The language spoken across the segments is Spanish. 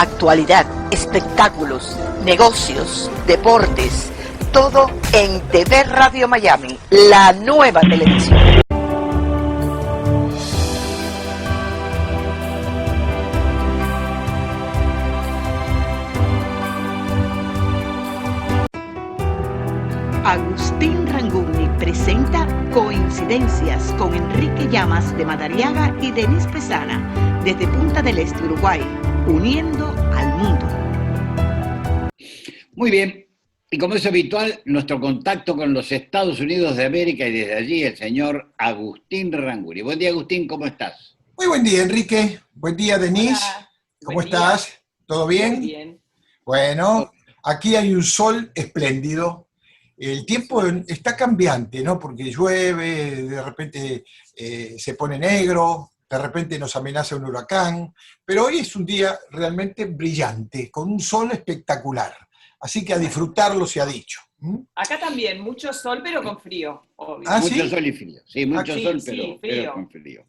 Actualidad, espectáculos, negocios, deportes, todo en TV Radio Miami, la nueva televisión. Agustín Ranguni presenta Coincidencias con Enrique Llamas de Madariaga y Denise Pesana desde Punta del Este, Uruguay, uniendo al mundo. Muy bien, y como es habitual, nuestro contacto con los Estados Unidos de América y desde allí el señor Agustín Ranguni. Buen día, Agustín, ¿cómo estás? Muy buen día, Enrique. Buen día, Denise. Hola, ¿Cómo estás? día. ¿Todo bien? Muy bien. Bueno, aquí hay un sol espléndido. El tiempo está cambiante, ¿no? Porque llueve, de repente se pone negro, de repente nos amenaza un huracán, pero hoy es un día realmente brillante, con un sol espectacular. Así que a disfrutarlo se ha dicho. Acá también, mucho sol, pero con frío, obvio. ¿Ah, Mucho sí? sol y frío. Sí, mucho Sí, sol, sí, pero frío. con frío.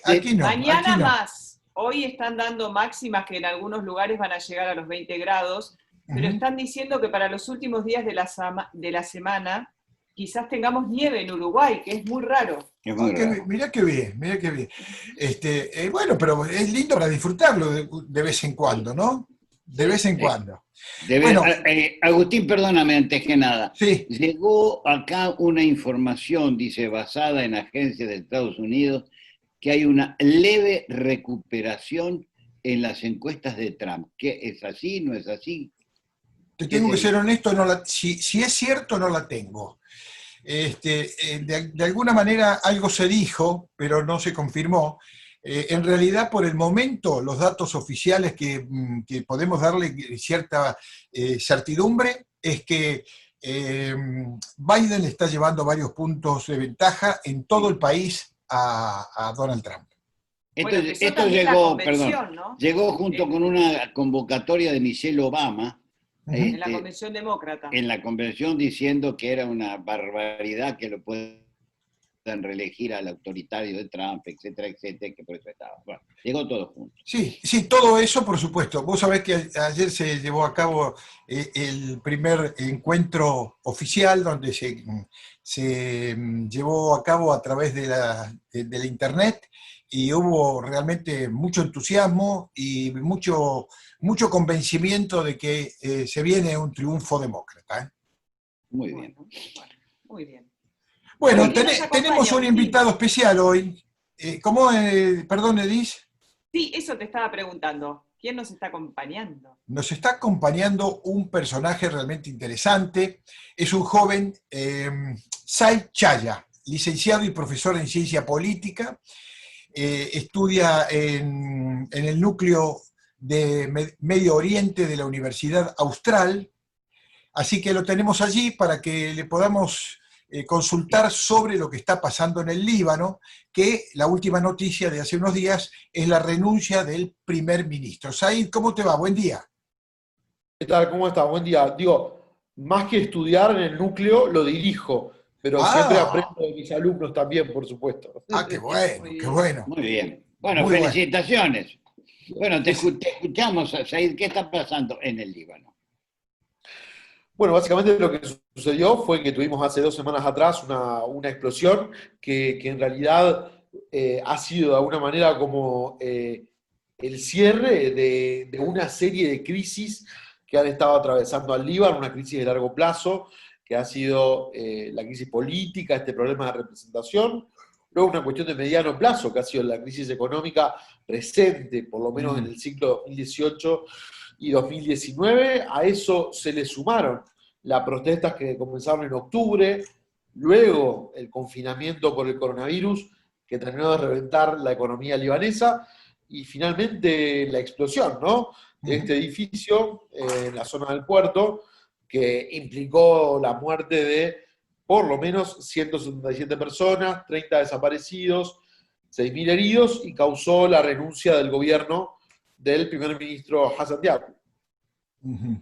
Aquí no. Mañana aquí no. más. Hoy están dando máximas que en algunos lugares van a llegar a los 20 grados, pero están diciendo que para los últimos días de la semana quizás tengamos nieve en Uruguay, que es muy raro. Es muy raro. Mirá qué bien, mirá qué bien. Bueno, pero es lindo para disfrutarlo de vez en cuando, ¿no? De vez en cuando. Bueno, Agustín, perdóname antes que nada. sí. Llegó acá una información, dice, basada en agencias de Estados Unidos, que hay una leve recuperación en las encuestas de Trump. ¿Qué es así? ¿No es así? Te tengo que ser honesto, si es cierto, no la tengo. De alguna manera algo se dijo, pero no se confirmó. En realidad, por el momento, los datos oficiales que podemos darle cierta certidumbre es que Biden está llevando varios puntos de ventaja en todo el país a Donald Trump. Esto llegó, ¿no? Llegó junto con una convocatoria de Michelle Obama. En la Convención Demócrata. En la convención, diciendo que era una barbaridad que lo puedan reelegir al autoritario de Trump, etcétera, etcétera, que por eso estaba. Bueno, llegó todo junto. Sí, todo eso, por supuesto. Vos sabés que ayer se llevó a cabo el primer encuentro oficial, donde se llevó a cabo a través de la internet, y hubo realmente mucho entusiasmo y mucho convencimiento de que se viene un triunfo demócrata. Muy bien. Muy bien. Bueno, tenemos un invitado especial hoy. ¿Cómo? Perdón, Edith. Sí, eso te estaba preguntando. ¿Quién nos está acompañando? Nos está acompañando un personaje realmente interesante. Es un joven, Sai Chaya, licenciado y profesor en ciencia política. Estudia en el núcleo de Medio Oriente de la Universidad Austral. Así que lo tenemos allí para que le podamos consultar sobre lo que está pasando en el Líbano, que la última noticia de hace unos días es la renuncia del primer ministro. Said, ¿cómo te va? Buen día. ¿Qué tal? ¿Cómo estás? Buen día. Digo, más que estudiar en el núcleo, lo dirijo, pero siempre aprendo de mis alumnos también, por supuesto. Qué bueno, qué bueno. Muy bien. Bueno, Muy felicitaciones. Bueno, te escuchamos, Said, ¿qué está pasando en el Líbano? Bueno, básicamente lo que sucedió fue que tuvimos hace 2 semanas atrás una explosión que en realidad ha sido de alguna manera como el cierre de una serie de crisis que han estado atravesando al Líbano, una crisis de largo plazo, que ha sido la crisis política, este problema de representación, luego una cuestión de mediano plazo, que ha sido la crisis económica presente, por lo menos en el ciclo 2018 y 2019, a eso se le sumaron las protestas que comenzaron en octubre, luego el confinamiento por el coronavirus, que terminó de reventar la economía libanesa, y finalmente la explosión, ¿no?, de este edificio en la zona del puerto, que implicó la muerte de por lo menos 177 personas, 30 desaparecidos, 6.000 heridos, y causó la renuncia del gobierno del primer ministro Hassan Diab. Bueno,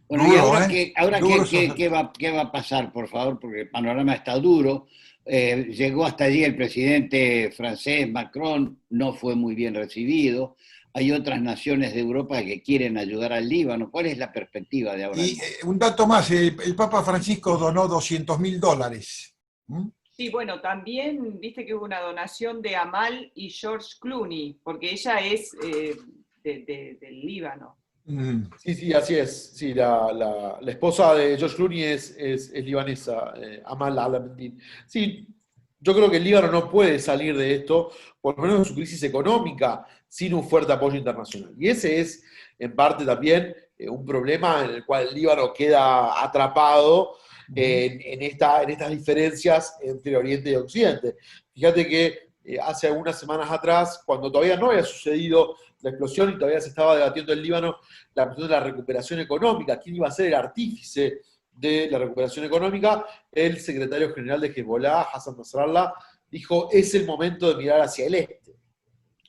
duro, ¿y ahora qué va a pasar, por favor? Porque el panorama está duro. Llegó hasta allí el presidente francés Macron, no fue muy bien recibido. Hay otras naciones de Europa que quieren ayudar al Líbano. ¿Cuál es la perspectiva de ahora? Y un dato más, el Papa Francisco donó $200.000. ¿Mm? Sí, bueno, también viste que hubo una donación de Amal y George Clooney, porque ella es del Líbano. Sí, sí, así es. Sí, la esposa de George Clooney es libanesa, Amal Al-Abdin. Sí, yo creo que el Líbano no puede salir de esto, por lo menos en su crisis económica, sin un fuerte apoyo internacional. Y ese es, en parte, también un problema en el cual el Líbano queda atrapado en estas diferencias entre Oriente y Occidente. Fíjate que hace algunas semanas atrás, cuando todavía no había sucedido la explosión y todavía se estaba debatiendo en Líbano la cuestión de la recuperación económica, quién iba a ser el artífice de la recuperación económica, el secretario general de Hezbollah, Hassan Nasrallah, dijo, es el momento de mirar hacia el este,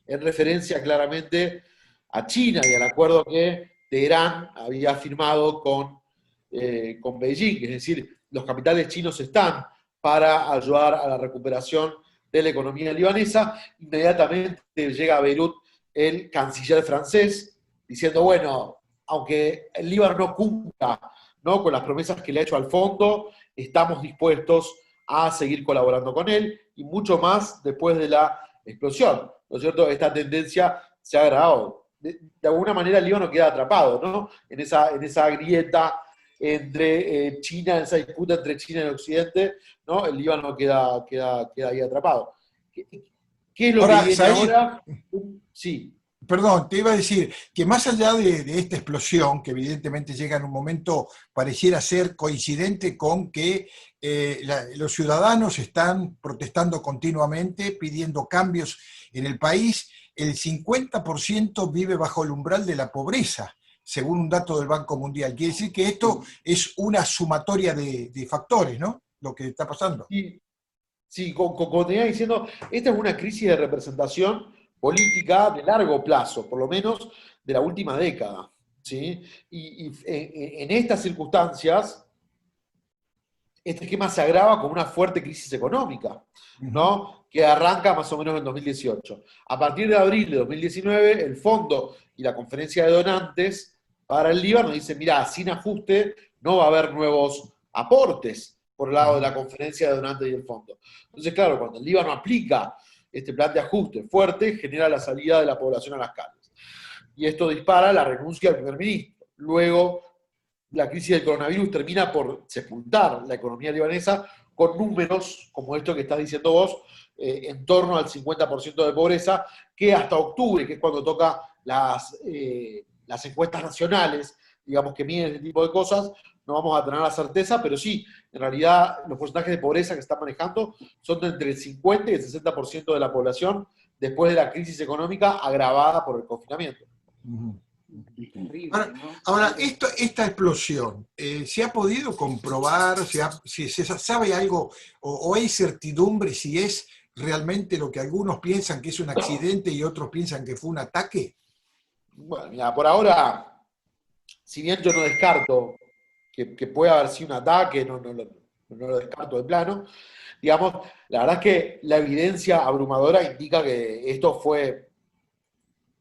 en referencia claramente a China y al acuerdo que Teherán había firmado con Beijing, es decir, los capitales chinos están para ayudar a la recuperación de la economía libanesa. Inmediatamente llega a Beirut el canciller francés diciendo, bueno, aunque el Líbano no cumpla, ¿no?, con las promesas que le ha hecho al fondo, estamos dispuestos a seguir colaborando con él, y mucho más después de la explosión, ¿no es cierto? Esta tendencia se ha agravado. De alguna manera el Líbano queda atrapado, ¿no?, en esa grieta entre China, en esa disputa entre China y el Occidente, ¿no? El Líbano queda ahí atrapado. ¿Qué es lo Ahora, que viene Said, ahora? Sí. perdón, te iba a decir que más allá de esta explosión, que evidentemente llega en un momento, pareciera ser coincidente con que los ciudadanos están protestando continuamente, pidiendo cambios en el país, el 50% vive bajo el umbral de la pobreza, según un dato del Banco Mundial. Quiere decir que esto es una sumatoria de factores, ¿no? Lo que está pasando. Sí, sí, como te iba diciendo, esta es una crisis de representación política de largo plazo, por lo menos de la última década, ¿sí? Y en estas circunstancias, este esquema se agrava con una fuerte crisis económica, ¿no?, que arranca más o menos en 2018. A partir de abril de 2019, el Fondo y la Conferencia de Donantes para el Líbano dicen, mira, sin ajuste no va a haber nuevos aportes por el lado de la Conferencia de Donantes y el Fondo. Entonces, claro, cuando el Líbano aplica este plan de ajuste fuerte, genera la salida de la población a las calles. Y esto dispara la renuncia del primer ministro. Luego, la crisis del coronavirus termina por sepultar la economía libanesa con números, como esto que estás diciendo vos, en torno al 50% de pobreza, que hasta octubre, que es cuando toca las encuestas nacionales, digamos, que miden este tipo de cosas, no vamos a tener la certeza, pero sí, en realidad los porcentajes de pobreza que se están manejando son de entre el 50 y el 60% de la población después de la crisis económica agravada por el confinamiento. Terrible, Ahora, ¿no? esta explosión, ¿se ha podido comprobar, si se sabe algo, o hay certidumbre si es realmente lo que algunos piensan que es un accidente y otros piensan que fue un ataque? Bueno, mira, por ahora, si bien yo no descarto que pueda haber sido un ataque, no lo descarto de plano, digamos, la verdad es que la evidencia abrumadora indica que esto fue,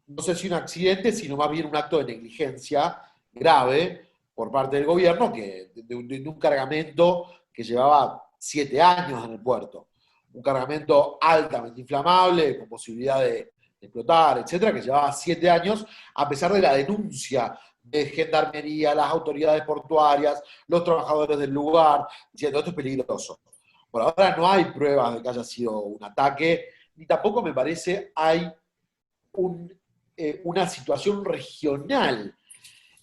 no sé si un accidente, sino más bien un acto de negligencia grave por parte del gobierno, de un cargamento que llevaba 7 años en el puerto. Un cargamento altamente inflamable, con posibilidad de explotar, etcétera, que llevaba 7 años, a pesar de la denuncia de gendarmería, las autoridades portuarias, los trabajadores del lugar, diciendo esto es peligroso. Por ahora no hay pruebas de que haya sido un ataque, ni tampoco me parece hay una situación regional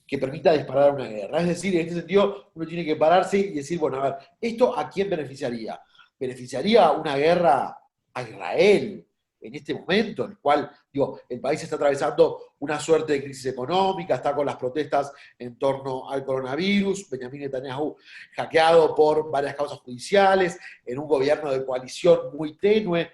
que permita disparar una guerra. Es decir, en este sentido, uno tiene que pararse y decir, bueno, a ver, ¿esto a quién beneficiaría? ¿Beneficiaría una guerra a Israel en este momento, en el cual, digo, el país está atravesando una suerte de crisis económica, está con las protestas en torno al coronavirus, Benjamín Netanyahu hackeado por varias causas judiciales, en un gobierno de coalición muy tenue?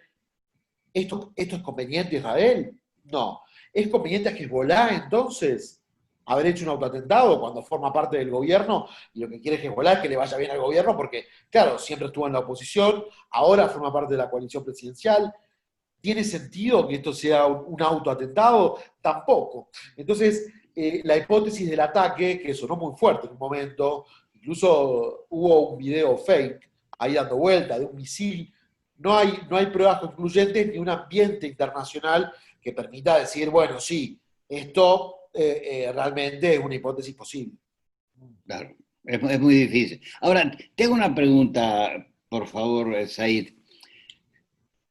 ¿Esto es conveniente a Israel? No. ¿Es conveniente a Hezbollah entonces? haber hecho un autoatentado cuando forma parte del gobierno y lo que quiere Hezbollah es que le vaya bien al gobierno porque, claro, siempre estuvo en la oposición, ahora forma parte de la coalición presidencial. ¿Tiene sentido que esto sea un autoatentado? Tampoco. Entonces, la hipótesis del ataque, que sonó muy fuerte en un momento, incluso hubo un video fake ahí dando vuelta de un misil, no hay pruebas concluyentes ni un ambiente internacional que permita decir, bueno, sí, esto realmente es una hipótesis posible. Claro, es muy difícil. Ahora, te hago una pregunta, por favor, Said,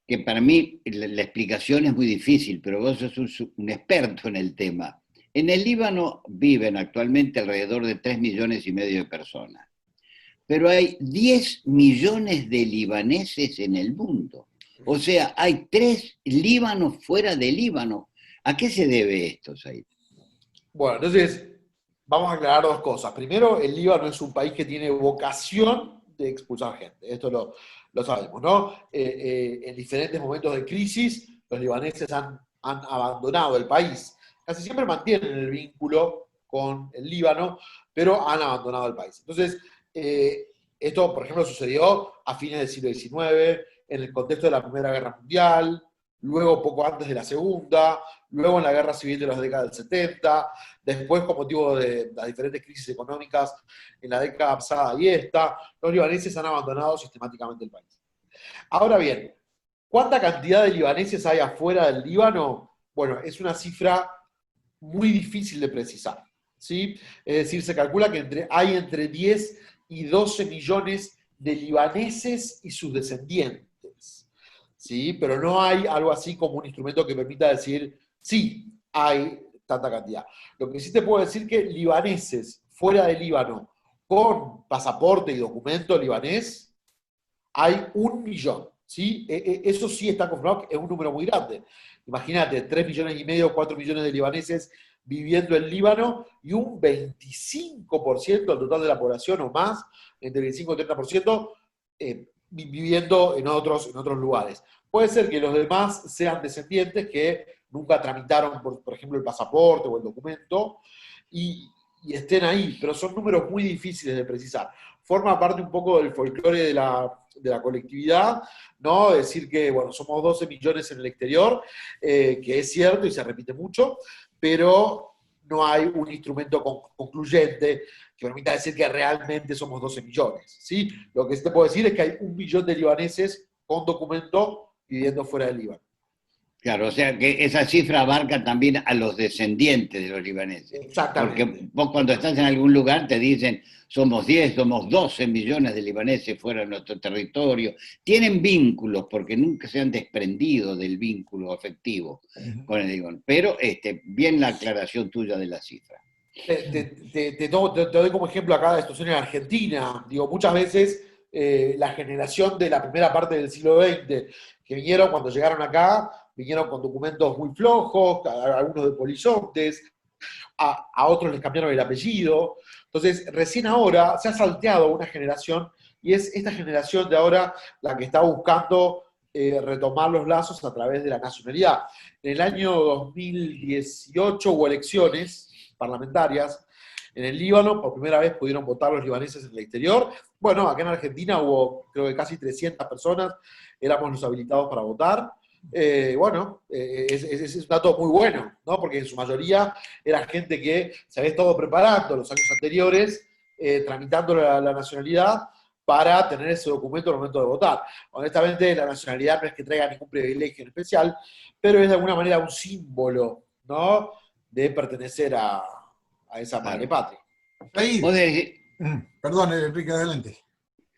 que para mí la explicación es muy difícil, pero vos sos un experto en el tema. En el Líbano viven actualmente alrededor de 3,5 millones de personas, pero hay 10 millones de libaneses en el mundo. O sea, hay 3 Líbanos fuera de Líbano. ¿A qué se debe esto, Said? Bueno, entonces, vamos a aclarar dos cosas. Primero, el Líbano es un país que tiene vocación de expulsar gente. Esto lo sabemos, ¿no? En diferentes momentos de crisis, los libaneses han abandonado el país. Casi siempre mantienen el vínculo con el Líbano, pero han abandonado el país. Entonces, esto, por ejemplo, sucedió a fines del siglo XIX, en el contexto de la Primera Guerra Mundial, luego poco antes de la Segunda, luego en la Guerra Civil de las décadas del 70, después con motivo de las diferentes crisis económicas en la década pasada y esta, los libaneses han abandonado sistemáticamente el país. Ahora bien, ¿cuánta cantidad de libaneses hay afuera del Líbano? Bueno, es una cifra muy difícil de precisar, ¿sí? Es decir, se calcula que hay entre 10 y 12 millones de libaneses y sus descendientes, ¿sí? Pero no hay algo así como un instrumento que permita decir, sí, hay tanta cantidad. Lo que sí te puedo decir que libaneses fuera de Líbano con pasaporte y documento libanés, hay 1 millón, ¿sí? Eso sí está confirmado, es un número muy grande. Imagínate, 3,5 millones, 4 millones de libaneses viviendo en Líbano y un 25% del total de la población o más, entre el 25 y el 30%, viviendo en otros lugares. Puede ser que los demás sean descendientes que nunca tramitaron, por ejemplo, el pasaporte o el documento y estén ahí, pero son números muy difíciles de precisar. Forma parte un poco del folclore de la colectividad, ¿no? Decir que, bueno, somos 12 millones en el exterior, que es cierto y se repite mucho, pero no hay un instrumento concluyente que permita decir que realmente somos 12 millones, ¿sí? Lo que sí te puedo decir es que hay 1 millón de libaneses con documento viviendo fuera del Líbano. Claro, o sea que esa cifra abarca también a los descendientes de los libaneses. Exactamente. Porque vos cuando estás en algún lugar te dicen, somos 10, somos 12 millones de libaneses fuera de nuestro territorio. Tienen vínculos porque nunca se han desprendido del vínculo afectivo con el Líbano. Pero bien la aclaración tuya de la cifra. Te doy como ejemplo acá la situación en Argentina. Digo, muchas veces la generación de la primera parte del siglo XX que vinieron, cuando llegaron acá, vinieron con documentos muy flojos, algunos de polizontes, a otros les cambiaron el apellido. Entonces, recién ahora se ha salteado una generación y es esta generación de ahora la que está buscando retomar los lazos a través de la nacionalidad. En el año 2018 hubo elecciones parlamentarias en el Líbano, por primera vez pudieron votar los libaneses en el exterior. Bueno, acá en Argentina hubo creo que casi 300 personas, éramos los habilitados para votar. Es un dato muy bueno, ¿no? Porque en su mayoría era gente que se había estado preparando los años anteriores, tramitando la nacionalidad para tener ese documento al momento de votar. Honestamente, la nacionalidad no es que traiga ningún privilegio en especial, pero es de alguna manera un símbolo, ¿no? De pertenecer a esa madre patria. Ahí, perdón, Enrique, adelante.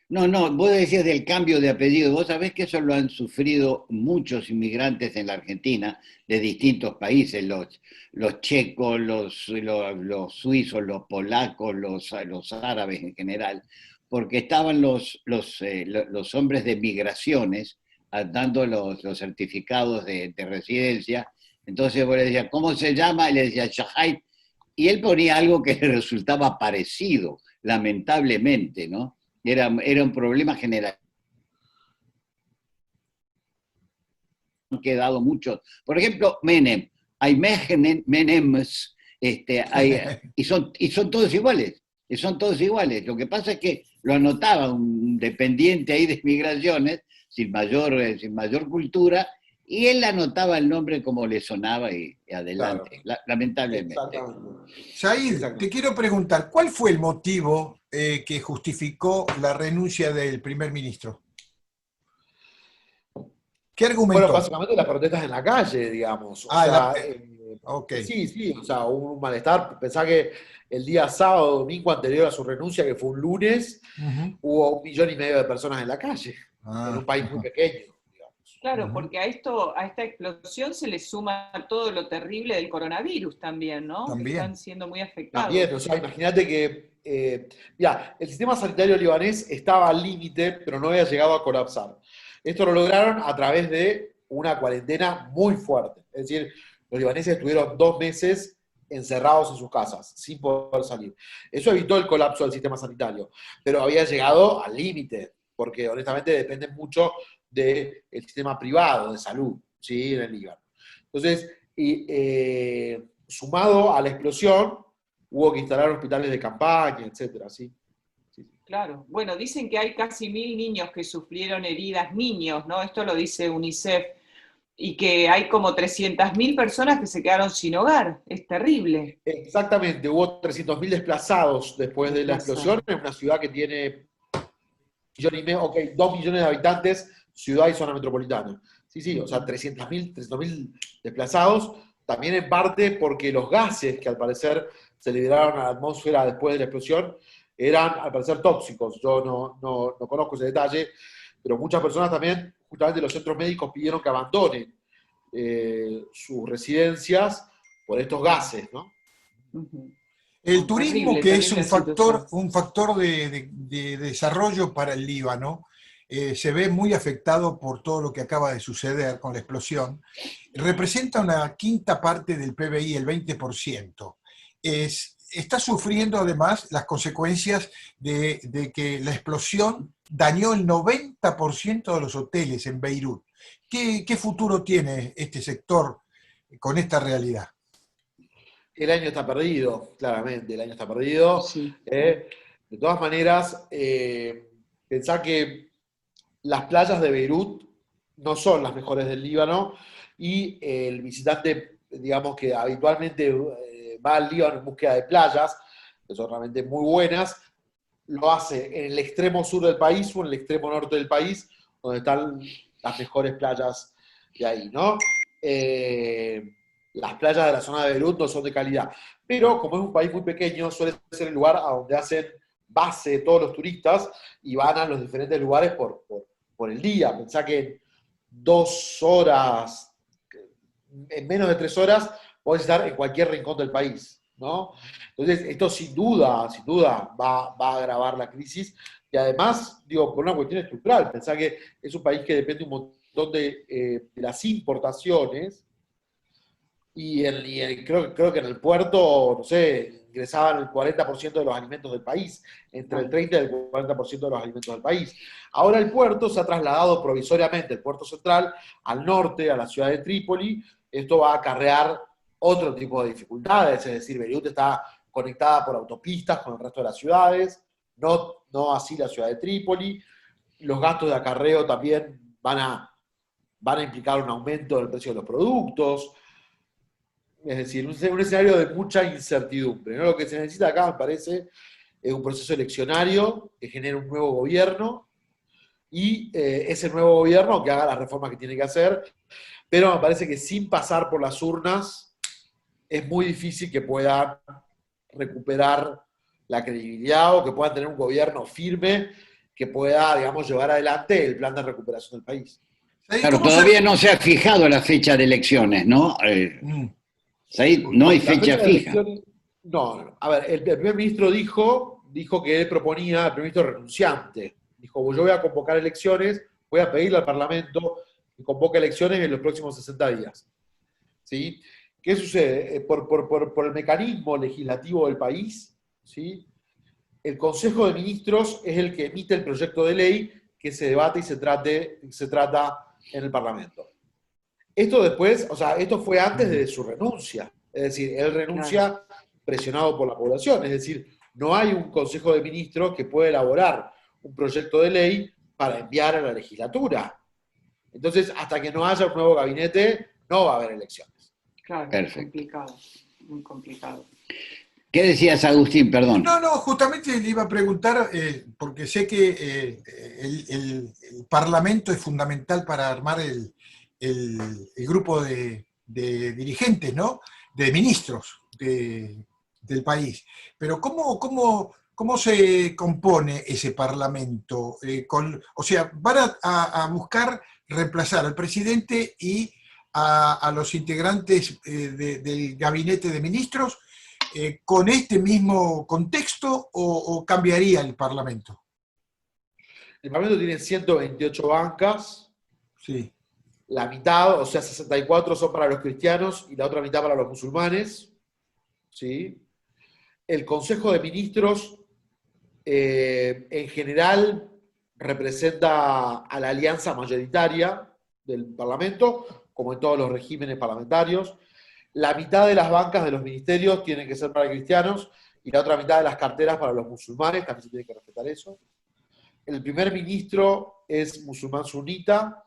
No, vos decías del cambio de apellido. Vos sabés que eso lo han sufrido muchos inmigrantes en la Argentina de distintos países, los checos, los suizos, los polacos, los árabes en general, porque estaban los hombres de migraciones dando los certificados de residencia. Entonces vos le decías, ¿cómo se llama? Y le decía, Shahid, y él ponía algo que le resultaba parecido, lamentablemente, ¿no? Era un problema general. Han quedado muchos. Por ejemplo, Menem. Hay Menems y son todos iguales. Y son todos iguales. Lo que pasa es que lo anotaba un dependiente ahí de migraciones, sin mayor cultura, y él anotaba el nombre como le sonaba y adelante, lamentablemente. Exactamente. Said, te quiero preguntar, ¿cuál fue el motivo que justificó la renuncia del primer ministro? ¿Qué argumentó? Bueno, básicamente las protestas en la calle, digamos. Okay. Sí, o sea, hubo un malestar. Pensá que el día sábado, domingo anterior a su renuncia, que fue un lunes, hubo 1,5 millones de personas en la calle, en un país muy pequeño, digamos. Claro, porque a esta explosión se le suma todo lo terrible del coronavirus también, ¿no? También. Que están siendo muy afectados. También, o sea, imagínate que, mira, el sistema sanitario libanés estaba al límite, pero no había llegado a colapsar. Esto lo lograron a través de una cuarentena muy fuerte. Es decir, los libaneses estuvieron 2 meses encerrados en sus casas, sin poder salir. Eso evitó el colapso del sistema sanitario, pero había llegado al límite, porque honestamente depende mucho del sistema privado de salud, ¿sí? En el Líbano. Entonces, sumado a la explosión, hubo que instalar hospitales de campaña, etcétera, ¿sí? Claro. Bueno, dicen que hay casi 1.000 niños que sufrieron heridas, niños, ¿no? Esto lo dice UNICEF. Y que hay como 300.000 personas que se quedaron sin hogar. Es terrible. Exactamente, hubo 300.000 desplazados después de la explosión en una ciudad que tiene 2 millones de habitantes, ciudad y zona metropolitana. Sí, o sea, 300.000 desplazados, también en parte porque los gases que al parecer se liberaron a la atmósfera después de la explosión eran al parecer tóxicos. Yo no conozco ese detalle, pero muchas personas también, justamente los centros médicos pidieron que abandonen sus residencias por estos gases, ¿no? El turismo, que es un factor de desarrollo para el Líbano, se ve muy afectado por todo lo que acaba de suceder con la explosión. Representa una quinta parte del PBI, el 20%. Está sufriendo además las consecuencias de que la explosión dañó el 90% de los hoteles en Beirut. ¿Qué futuro tiene este sector con esta realidad? El año está perdido, claramente, el año está perdido. Sí. De todas maneras, pensá que las playas de Beirut no son las mejores del Líbano y el visitante, digamos que habitualmente va al Líbano en búsqueda de playas, que son realmente muy buenas, lo hace en el extremo sur del país o en el extremo norte del país, donde están las mejores playas de ahí, ¿no? Las playas de la zona de Beirut no son de calidad, pero como es un país muy pequeño, suele ser el lugar a donde hacen base todos los turistas y van a los diferentes lugares por el día. Pensá que en 2 horas, en menos de 3 horas, podés estar en cualquier rincón del país, ¿no? Entonces, esto sin duda va a agravar la crisis y además, digo, por una cuestión estructural, pensá que es un país que depende un montón de las importaciones y creo que en el puerto, no sé, ingresaban el 40% de los alimentos del país, entre el 30 y el 40% de los alimentos del país. Ahora el puerto se ha trasladado provisoriamente, el puerto central, al norte, a la ciudad de Trípoli. Esto va a acarrear otro tipo de dificultades, es decir, Beirut está conectada por autopistas con el resto de las ciudades, no así la ciudad de Trípoli. Los gastos de acarreo también van a implicar un aumento del precio de los productos. Es decir, un escenario de mucha incertidumbre, ¿no? Lo que se necesita acá, me parece, es un proceso eleccionario que genere un nuevo gobierno y ese nuevo gobierno que haga las reformas que tiene que hacer, pero me parece que sin pasar por las urnas es muy difícil que puedan recuperar la credibilidad o que puedan tener un gobierno firme que pueda, digamos, llevar adelante el plan de recuperación del país. Claro, todavía no se ha fijado la fecha de elecciones, ¿no? Ahí no hay fecha fija. No, a ver, el primer ministro dijo que él proponía, el primer ministro renunciante, dijo, yo voy a convocar elecciones, voy a pedirle al Parlamento que convoque elecciones en los próximos 60 días. ¿Sí? ¿Qué sucede? Por el mecanismo legislativo del país, ¿sí? El Consejo de Ministros es el que emite el proyecto de ley que se debate y se trata en el Parlamento. Esto después, o sea, esto fue antes de su renuncia. Es decir, él renuncia presionado por la población. Es decir, no hay un Consejo de Ministros que pueda elaborar un proyecto de ley para enviar a la legislatura. Entonces, hasta que no haya un nuevo gabinete, no va a haber elecciones. Claro, Perfecto. complicado, muy complicado. ¿Qué decías, Agustín? Perdón. No, justamente le iba a preguntar, porque sé que el Parlamento es fundamental para armar el grupo de dirigentes, ¿no? De ministros del país. Pero ¿cómo se compone ese Parlamento? O sea, van a buscar reemplazar al presidente y a los integrantes del gabinete de ministros, ¿con este mismo contexto o cambiaría el Parlamento? El Parlamento tiene 128 bancas, Sí. la mitad, o sea, 64 son para los cristianos y la otra mitad para los musulmanes. ¿Sí? El Consejo de Ministros, en general, representa a la alianza mayoritaria del Parlamento, como en todos los regímenes parlamentarios. La mitad de las bancas de los ministerios tienen que ser para cristianos y la otra mitad de las carteras para los musulmanes, también se tiene que respetar eso. El primer ministro es musulmán sunita,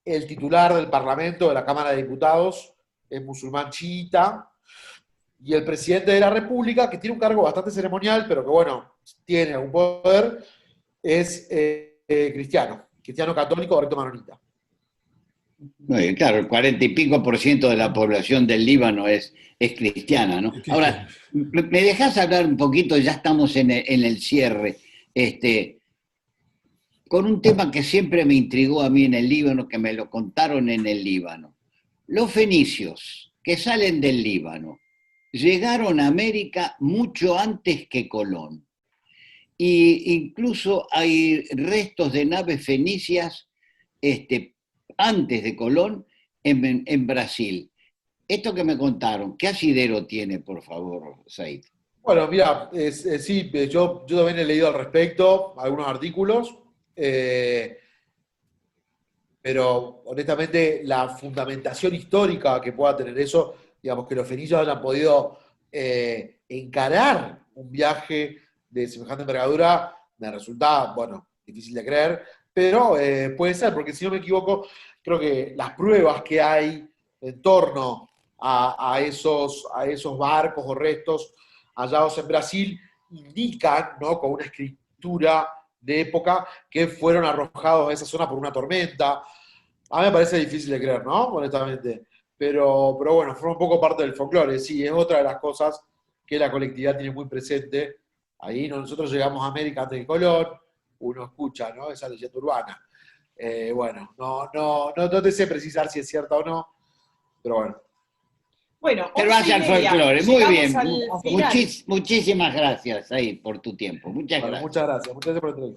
el titular del Parlamento, de la Cámara de Diputados, es musulmán chiita, y el presidente de la República, que tiene un cargo bastante ceremonial, pero que bueno, tiene algún poder, es cristiano católico o recto maronita. Claro, el 40 y pico % de la población del Líbano es cristiana, ¿no? Ahora, ¿me dejás hablar un poquito? Ya estamos en el cierre. Con un tema que siempre me intrigó a mí en el Líbano, que me lo contaron en el Líbano. Los fenicios que salen del Líbano llegaron a América mucho antes que Colón. Y incluso hay restos de naves fenicias antes de Colón en Brasil. Esto que me contaron, ¿qué asidero tiene, por favor, Said? Bueno, mira, sí, yo también he leído al respecto algunos artículos, pero honestamente la fundamentación histórica que pueda tener eso, digamos, que los fenicios hayan podido encarar un viaje de semejante envergadura, me resulta, bueno, difícil de creer, pero puede ser, porque si no me equivoco, creo que las pruebas que hay en torno a esos barcos o restos hallados en Brasil indican, ¿no?, con una escritura de época, que fueron arrojados a esa zona por una tormenta. A mí me parece difícil de creer, ¿no?, honestamente. Pero bueno, forma un poco parte del folclore. Sí, es otra de las cosas que la colectividad tiene muy presente. Ahí nosotros llegamos a América antes de Colón, uno escucha, ¿no?, esa leyenda urbana. Bueno, no te sé precisar si es cierta o no, pero bueno. Bueno, Pero vaya al 11:30. folclore, muy bien. Llegamos al final. Muchísimas gracias, Said, por tu tiempo. Muchas gracias. Muchas gracias por el entrevista.